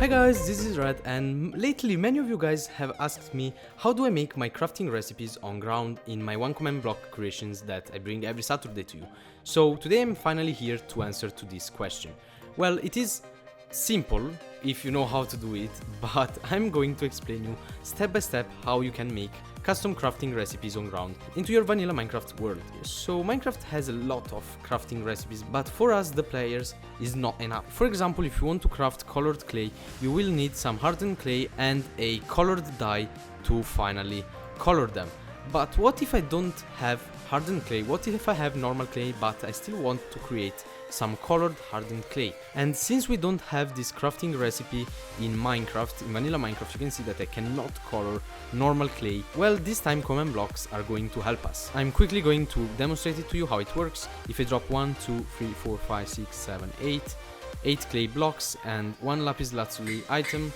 Hi guys, this is Red, and lately many of you guys have asked me how do I make my crafting recipes on ground in my one command block creations that I bring every Saturday to you. So today I'm finally here to answer to this question. Well, it is simple if you know how to do it, but I'm going to explain you step by step how you can make custom crafting recipes on ground into your vanilla Minecraft world. So Minecraft has a lot of crafting recipes, but for us the players is not enough. For example, if you want to craft colored clay, you will need some hardened clay and a colored dye to finally color them. But what if I don't have hardened clay? What if I have normal clay but I still want to create some colored hardened clay? And since we don't have this crafting recipe in Minecraft, in vanilla Minecraft, you can see that I cannot color normal clay. Well, this time command blocks are going to help us. I'm quickly going to demonstrate it to you how it works. If I drop 1, 2, 3, 4, 5, 6, 7, 8 clay blocks and 1 lapis lazuli item,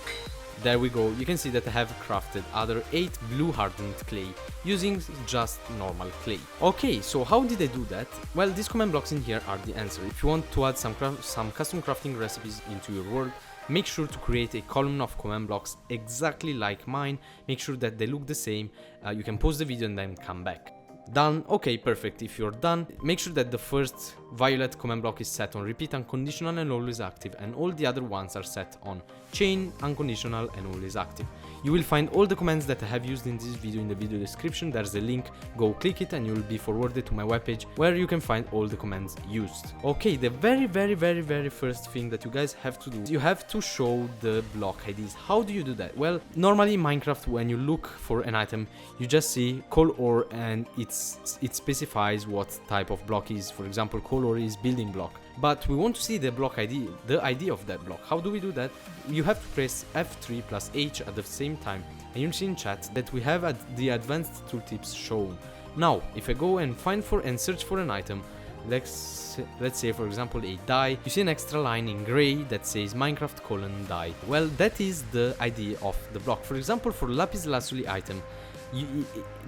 there we go. You can see that I have crafted other 8 blue hardened clay using just normal clay. Okay, so how did I do that? Well, these command blocks in here are the answer. If you want to add some custom crafting recipes into your world, make sure to create a column of command blocks exactly like mine. Make sure that they look the same. You can pause the video and then come back. Done. Okay, perfect. If you're done, make sure that the first violet command block is set on repeat unconditional and always active, and all the other ones are set on chain unconditional and always active. You will find all the commands that I have used in this video in the video description. There's a link, go click it and you will be forwarded to my webpage where you can find all the commands used. Okay, the very first thing that you guys have to do, you have to show the block IDs. How do you do that? Well, normally in Minecraft, when you look for an item, you just see call ore and it specifies what type of block is. For example, call ore is building block. But we want to see the block ID, the ID of that block. How do we do that? You have to press F3 plus H at the same time, and you'll see in chat that we have the advanced tooltips shown. Now, if I go and search for an item, let's say for example a dye, you see an extra line in gray that says Minecraft : dye. Well, that is the ID of the block. For example, for lapis lazuli item,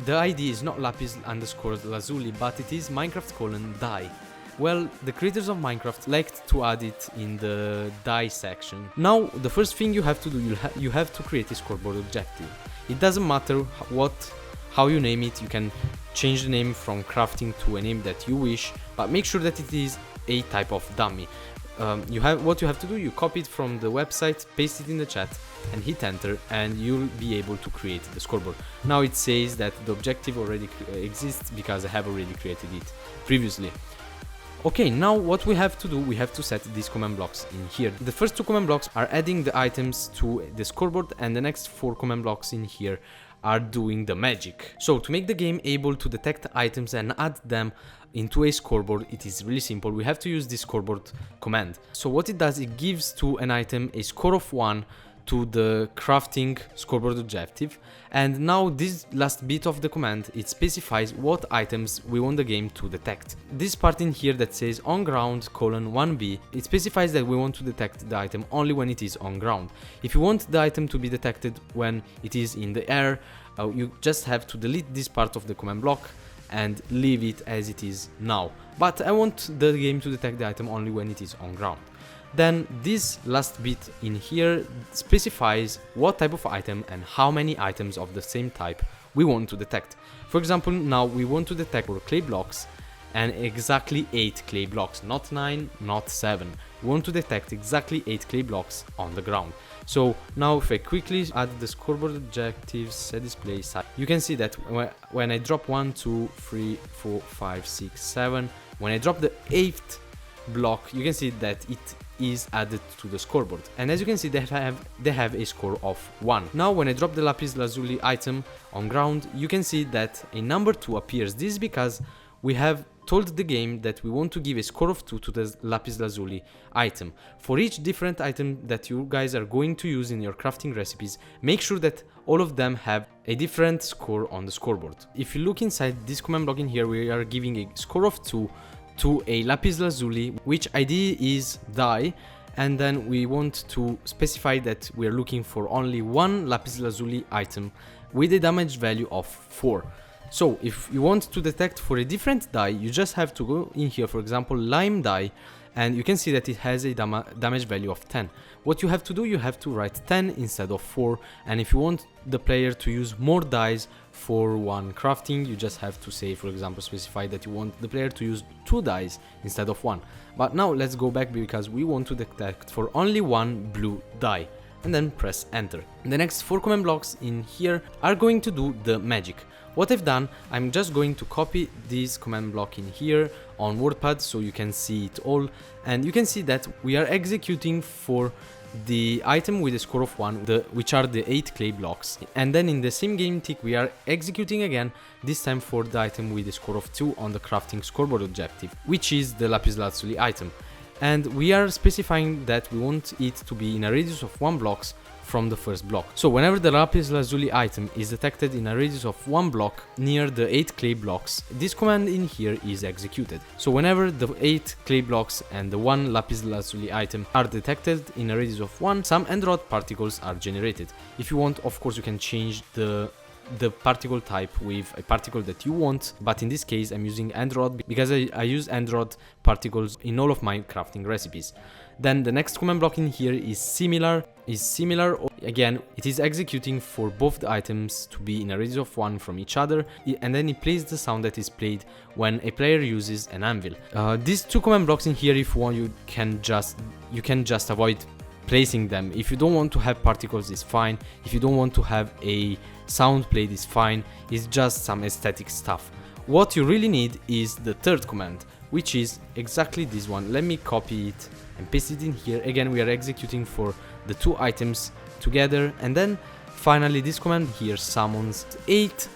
the ID is not lapis _ lazuli, but it is Minecraft : dye. Well, the creators of Minecraft liked to add it in the dye section. Now, the first thing you have to do, you have to create a scoreboard objective. It doesn't matter how you name it. You can change the name from crafting to a name that you wish, but make sure that it is a type of dummy. What you have to do, you copy it from the website, paste it in the chat and hit enter, and you'll be able to create the scoreboard. Now it says that the objective already exists because I have already created it previously. Okay, now what we have to do, we have to set these command blocks in here. The first 2 command blocks are adding the items to the scoreboard, and the next 4 command blocks in here are doing the magic. So to make the game able to detect items and add them into a scoreboard, it is really simple. We have to use this scoreboard command. So what it does, it gives to an item a score of 1 to the crafting scoreboard objective, and now this last bit of the command, it specifies what items we want the game to detect. This part in here that says on ground : 1b, it specifies that we want to detect the item only when it is on ground. If you want the item to be detected when it is in the air, you just have to delete this part of the command block and leave it as it is now. But I want the game to detect the item only when it is on ground. Then this last bit in here specifies what type of item and how many items of the same type we want to detect. For example, now we want to detect 4 clay blocks and exactly 8 clay blocks, not 9, not 7. We want to detect exactly 8 clay blocks on the ground. So now if I quickly add the scoreboard objectives, set display side, you can see that when I drop 1, 2, 3, 4, 5, 6, 7, when I drop the 8th block, you can see that it is added to the scoreboard, and as you can see they have a score of 1. Now when I drop the lapis lazuli item on ground, you can see that a number 2 appears. This is because we have told the game that we want to give a score of 2 to the lapis lazuli item. For each different item that you guys are going to use in your crafting recipes, make sure that all of them have a different score on the scoreboard. If you look inside this command block in here, we are giving a score of 2 to a lapis lazuli, which ID is dye, and then we want to specify that we are looking for only 1 lapis lazuli item with a damage value of 4. So if you want to detect for a different dye, you just have to go in here, for example lime dye, and you can see that it has a damage value of 10. What you have to do, you have to write 10 instead of 4, and if you want the player to use more dice for one crafting, you just have to say, for example, specify that you want the player to use 2 dice instead of 1. But now let's go back because we want to detect for only 1 blue die, and then press enter. The next 4 command blocks in here are going to do the magic. What I've done, I'm just going to copy this command block in here on WordPad so you can see it all, and you can see that we are executing for the item with a score of 1, which are the 8 clay blocks, and then in the same game tick we are executing again, this time for the item with a score of 2 on the crafting scoreboard objective, which is the lapis lazuli item, and we are specifying that we want it to be in a radius of 1 blocks from the first block. So whenever the lapis lazuli item is detected in a radius of 1 block near the 8 clay blocks, this command in here is executed. So whenever the 8 clay blocks and the 1 lapis lazuli item are detected in a radius of 1, some end rod particles are generated. If you want, of course, you can change the particle type with a particle that you want, but in this case I'm using end rod because I use end rod particles in all of my crafting recipes. Then the next command block in here is similar. Again, it is executing for both the items to be in a radius of 1 from each other, and then it plays the sound that is played when a player uses an anvil. These 2 command blocks in here, if you want, you can just avoid placing them. If you don't want to have particles, it's fine. If you don't want to have a sound played, it's fine. It's just some aesthetic stuff. What you really need is the 3rd command, which is exactly this one. Let me copy it and paste it in here. Again, we are executing for the 2 items together, and then finally this command here summons 8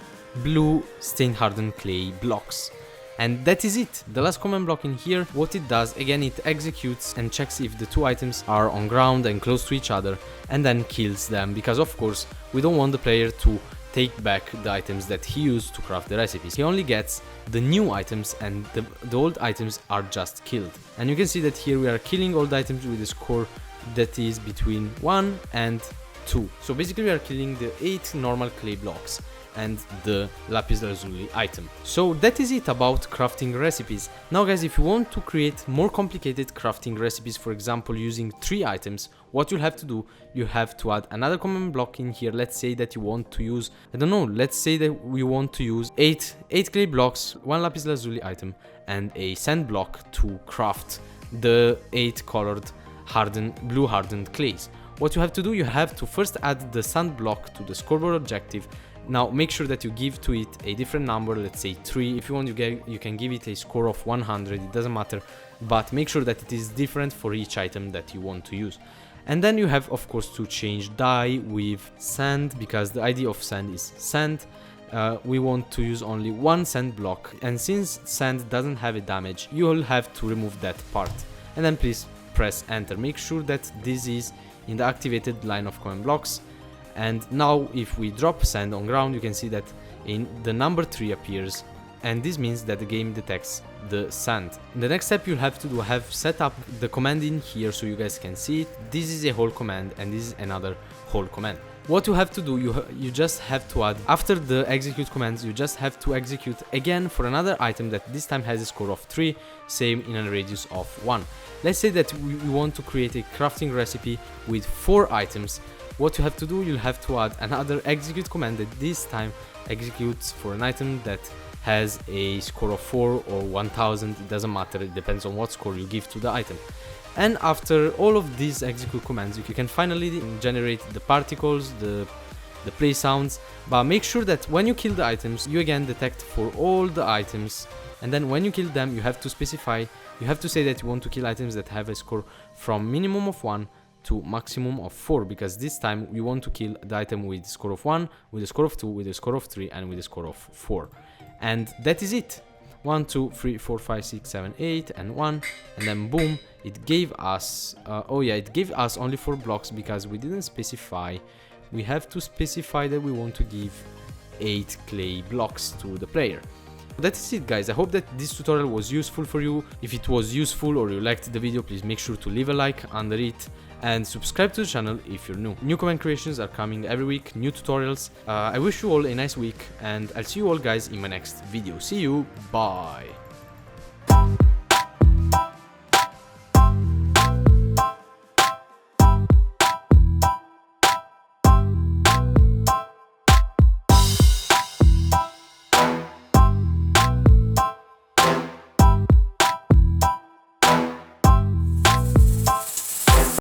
blue stain hardened clay blocks. And that is it. The last command block in here, what it does, again, it executes and checks if the 2 items are on ground and close to each other, and then kills them, because of course we don't want the player to take back the items that he used to craft the recipes. He only gets the new items, and the old items are just killed. And you can see that here we are killing old items with a score that is between 1 and 2. So basically we are killing the 8 normal clay blocks and the lapis lazuli item. So that is it about crafting recipes. Now guys, if you want to create more complicated crafting recipes, for example using 3 items, what you'll have to do, you have to add another command block in here. Let's say that you want to use, I don't know, let's say that we want to use 8 clay blocks, 1 lapis lazuli item, and a sand block to craft the 8 colored blue hardened clays. What you have to do, you have to first add the sand block to the scoreboard objective. Now make sure that you give to it a different number, let's say 3. If you want, you can give it a score of 100, it doesn't matter, but make sure that it is different for each item that you want to use. And then you have, of course, to change dye with sand, because the idea of sand is sand. We want to use only 1 sand block, and since sand doesn't have a damage, you will have to remove that part. And then please press enter. Make sure that this is in the activated line of command blocks. And now if we drop sand on ground, you can see that the number 3 appears, and this means that the game detects the sand. The next step you'll have to do, have set up the command in here so you guys can see it. This is a whole command and this is another whole command. What you have to do, you just have to add, after the execute commands, you just have to execute again for another item that this time has a score of 3, same in a radius of 1. Let's say that we want to create a crafting recipe with 4 items. What you have to do, you'll have to add another execute command that this time executes for an item that has a score of 4 or 1000, it doesn't matter, it depends on what score you give to the item. And after all of these execute commands, you can finally generate the particles, the play sounds, but make sure that when you kill the items, you again detect for all the items, and then when you kill them, you have to specify, you have to say that you want to kill items that have a score from minimum of 1 to maximum of 4, because this time we want to kill the item with a score of 1, with a score of 2, with a score of 3, and with a score of 4. And that is it. 1, 2, 3, 4, 5, 6, 7, 8, and 1, and then boom, it gave us, it gave us only 4 blocks because we didn't specify. We have to specify that we want to give 8 clay blocks to the player. That is it, guys. I hope that this tutorial was useful for you. If it was useful or you liked the video, please make sure to leave a like under it and subscribe to the channel if you're new. New command creations are coming every week, new tutorials. I wish you all a nice week, and I'll see you all guys in my next video. See you, bye!